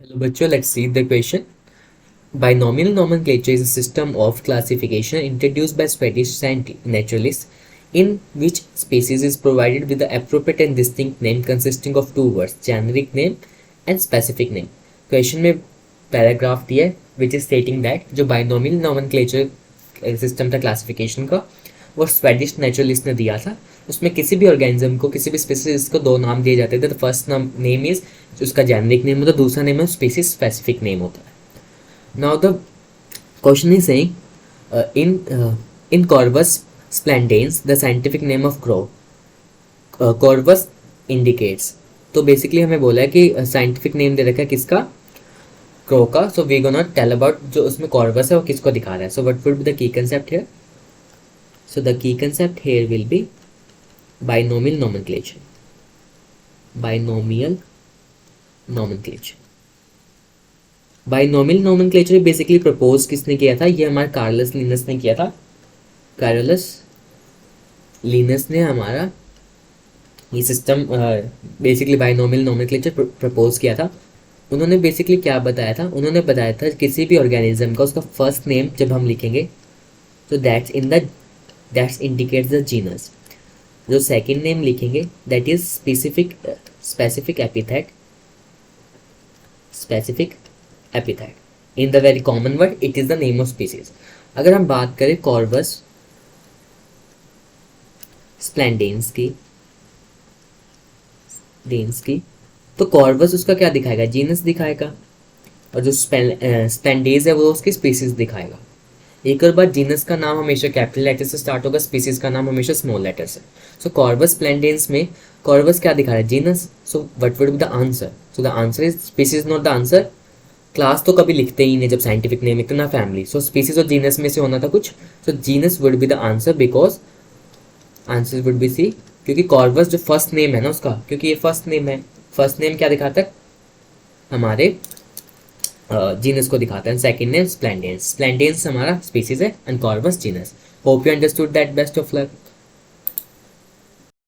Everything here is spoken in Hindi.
Hello, bachcho. Let's see the question. Binomial nomenclature is a system of classification introduced by Swedish naturalists in which species is provided with the appropriate and distinct name consisting of two words, generic name and specific name. Question में paragraph दिया है which is stating that जो binomial nomenclature system था classification का वो स्वेडिश नेचुरलिस्ट ने दिया था। उसमें किसी भी ऑर्गेनिज्म को, किसी भी स्पीसीज को दो नाम दिए जाते थे। तो फर्स्ट नेम इज उसका जेनेरिक नेम होता है, दूसरा नेम है स्पीसीज स्पेसिफिक नेम होता है। Now the question is saying in corvus splendens the scientific name of crow corvus indicates. तो बेसिकली हमें बोला है कि साइंटिफिक नेम दे रखा है किसका, क्रो का। So we gonna tell about जो उसमें कॉर्वस है वो किसको दिखा रहा है। So what would be the key concept here? So the key concept here will be binomial nomenclature. Binomial nomenclature. Binomial nomenclature basically propose किसने किया था? ये हमारा कार्लस लिनस ने किया था। कार्लस लिनस ने हमारा ये system basically binomial nomenclature propose किया था। उन्होंने बेसिकली क्या बताया था? उन्होंने बताया था किसी भी ऑर्गेनिज्म का उसका फर्स्ट नेम जब हम लिखेंगे तो दैट्स इंडिकेट्स द जीनस। जो सेकंड नेम लिखेंगे that is specific epithet in the very common word it is the name of species. अगर हम बात करें कॉर्वस स्प्लेंडेंस की तो कॉर्वस उसका क्या दिखाएगा? जीनस दिखाएगा, और जो स्प्लेंडेज है वो उसकी स्पीसीज दिखाएगा। एक और बात, जीनस का नाम हमेशा कैपिटल लेटर से स्टार्ट होगा, स्पीसीज का नाम हमेशा स्मॉल लेटर से। सो कॉर्वस स्प्लेंडेंस में कॉर्वस क्या दिखा रहा है? Genus. So what would be the answer? So the answer is species, not the answer. Class तो कभी लिखते ही नहीं जब साइंटिफिक नेम इतना फैमिली। सो स्पीसीज और जीनस में से होना था कुछ। So genus would be the answer because answer would B C, क्योंकि कॉर्वस जो फर्स्ट नेम है ना उसका, क्योंकि ये फर्स्ट नेम है, फर्स्ट नेम क्या दिखाता है? हमारे जीनस को दिखाता है। सेकंड नेम स्प्लेंडेंस हमारा स्पीसीज है and Corvus genus. Hope you understood that. Best of luck.